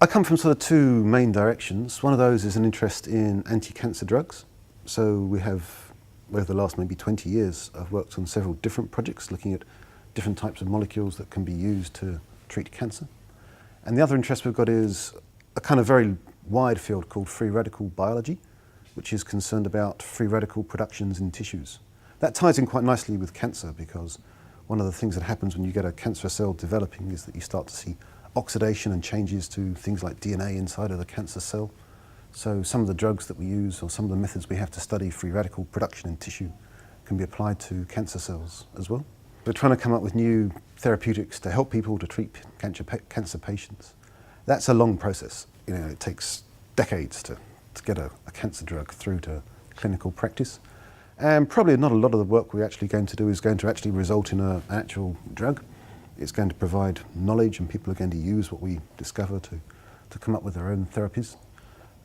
I come from sort of two main directions. One of those is an interest in anti-cancer drugs. So we have, over the last maybe 20 years, I've worked on several different projects looking at different types of molecules that can be used to treat cancer. And the other interest we've got is a kind of very wide field called free radical biology, which is concerned about free radical productions in tissues. That ties in quite nicely with cancer, because one of the things that happens when you get a cancer cell developing is that you start to see oxidation and changes to things like DNA inside of the cancer cell. So some of the drugs that we use, or some of the methods we have to study free radical production in tissue, can be applied to cancer cells as well. We're trying to come up with new therapeutics to help people to treat cancer patients. That's a long process. You know, it takes decades to get a cancer drug through to clinical practice. And probably not a lot of the work we're actually going to do is going to actually result in an actual drug. It's going to provide knowledge, and people are going to use what we discover to come up with their own therapies.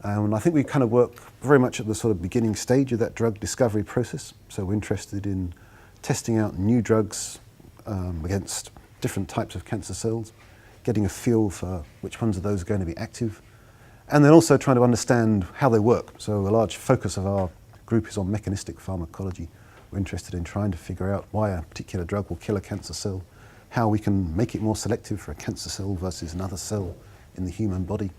And I think we kind of work very much at the sort of beginning stage of that drug discovery process. So we're interested in testing out new drugs against different types of cancer cells, getting a feel for which ones of those are going to be active, and then also trying to understand how they work. So a large focus of our group is on mechanistic pharmacology. We're interested in trying to figure out why a particular drug will kill a cancer cell, how we can make it more selective for a cancer cell versus another cell in the human body,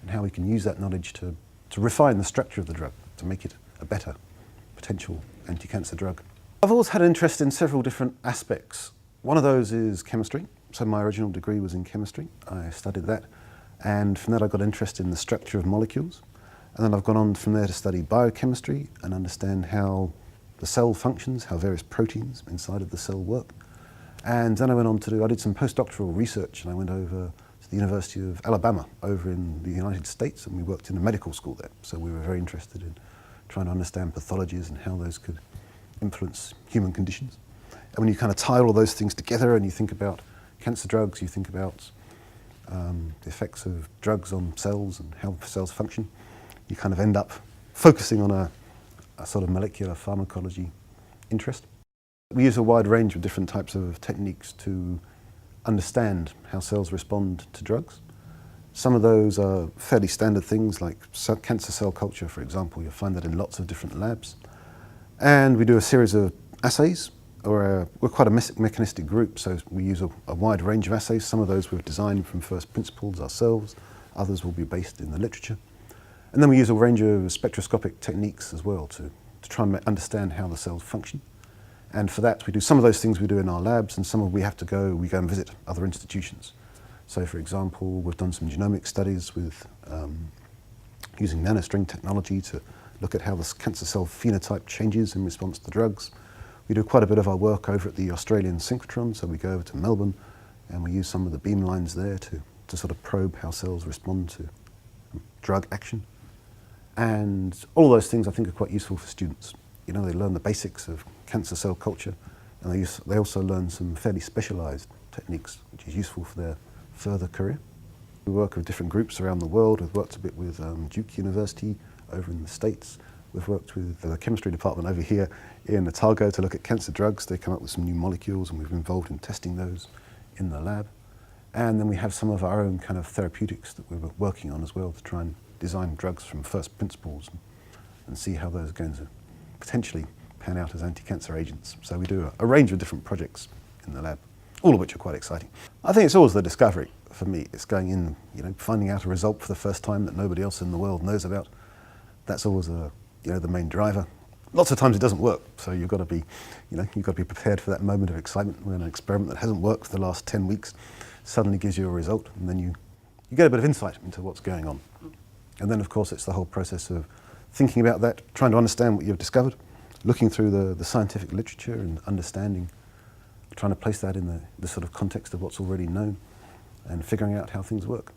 and how we can use that knowledge to refine the structure of the drug to make it a better potential anti-cancer drug. I've always had an interest in several different aspects. One of those is chemistry. So my original degree was in chemistry. I studied that, and from that I got interested in the structure of molecules. And then I've gone on from there to study biochemistry and understand how the cell functions, how various proteins inside of the cell work. And then I did some postdoctoral research, and I went over to the University of Alabama over in the United States, and we worked in a medical school there. So we were very interested in trying to understand pathologies and how those could influence human conditions. And when you kind of tie all those things together and you think about cancer drugs, you think about the effects of drugs on cells and how cells function, you kind of end up focusing on a sort of molecular pharmacology interest. We use a wide range of different types of techniques to understand how cells respond to drugs. Some of those are fairly standard things, like cancer cell culture, for example. You'll find that in lots of different labs. And we do a series of assays. We're quite a mechanistic group, so we use a wide range of assays. Some of those we've designed from first principles ourselves, others will be based in the literature. And then we use a range of spectroscopic techniques as well to try and understand how the cells function. And for that, we do some of those things we do in our labs, and some of we go and visit other institutions. So for example, we've done some genomic studies with using nanostring technology to look at how the cancer cell phenotype changes in response to drugs. We do quite a bit of our work over at the Australian synchrotron, so we go over to Melbourne and we use some of the beamlines there to sort of probe how cells respond to drug action. And all those things I think are quite useful for students. You know, they learn the basics of cancer cell culture, and they also learn some fairly specialised techniques, which is useful for their further career. We work with different groups around the world. We've worked a bit with Duke University over in the States. We've worked with the chemistry department over here in Otago to look at cancer drugs. They come up with some new molecules, and we've been involved in testing those in the lab. And then we have some of our own kind of therapeutics that we're working on as well to try and design drugs from first principles and see how those are going to potentially pan out as anti-cancer agents. So we do a range of different projects in the lab, all of which are quite exciting. I think it's always the discovery for me. It's going in, you know, finding out a result for the first time that nobody else in the world knows about. That's always the main driver. Lots of times it doesn't work, so you've got to be prepared for that moment of excitement when an experiment that hasn't worked for the last 10 weeks suddenly gives you a result, and then you get a bit of insight into what's going on. And then of course it's the whole process of thinking about that, trying to understand what you've discovered, looking through the scientific literature and understanding, trying to place that in the sort of context of what's already known and figuring out how things work.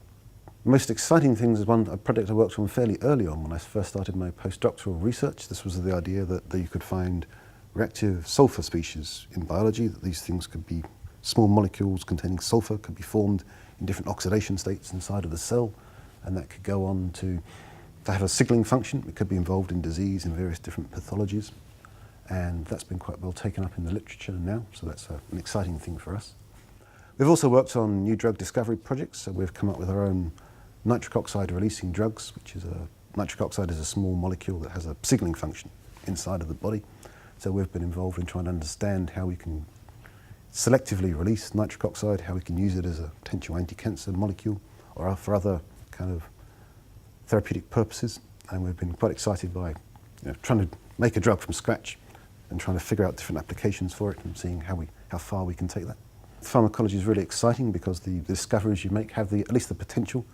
The most exciting thing is a project I worked on fairly early on when I first started my postdoctoral research. This was the idea that you could find reactive sulfur species in biology, that these things could be small molecules containing sulfur, could be formed in different oxidation states inside of the cell, and that could go on to have a signaling function. It could be involved in disease in various different pathologies, and that's been quite well taken up in the literature now, so that's an exciting thing for us. We've also worked on new drug discovery projects, so we've come up with our own nitric oxide releasing drugs, which is nitric oxide is a small molecule that has a signalling function inside of the body. So we've been involved in trying to understand how we can selectively release nitric oxide, how we can use it as a potential anti-cancer molecule or for other kind of therapeutic purposes. And we've been quite excited by trying to make a drug from scratch and trying to figure out different applications for it and seeing how far we can take that. Pharmacology is really exciting because the discoveries you make have at least the potential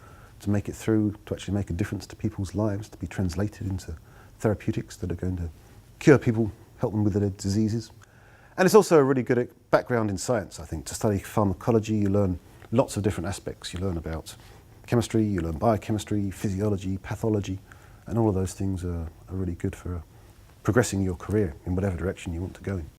to make it through, to actually make a difference to people's lives, to be translated into therapeutics that are going to cure people, help them with their diseases. And it's also a really good background in science, I think. To study pharmacology, you learn lots of different aspects. You learn about chemistry, you learn biochemistry, physiology, pathology, and all of those things are really good for progressing your career in whatever direction you want to go in.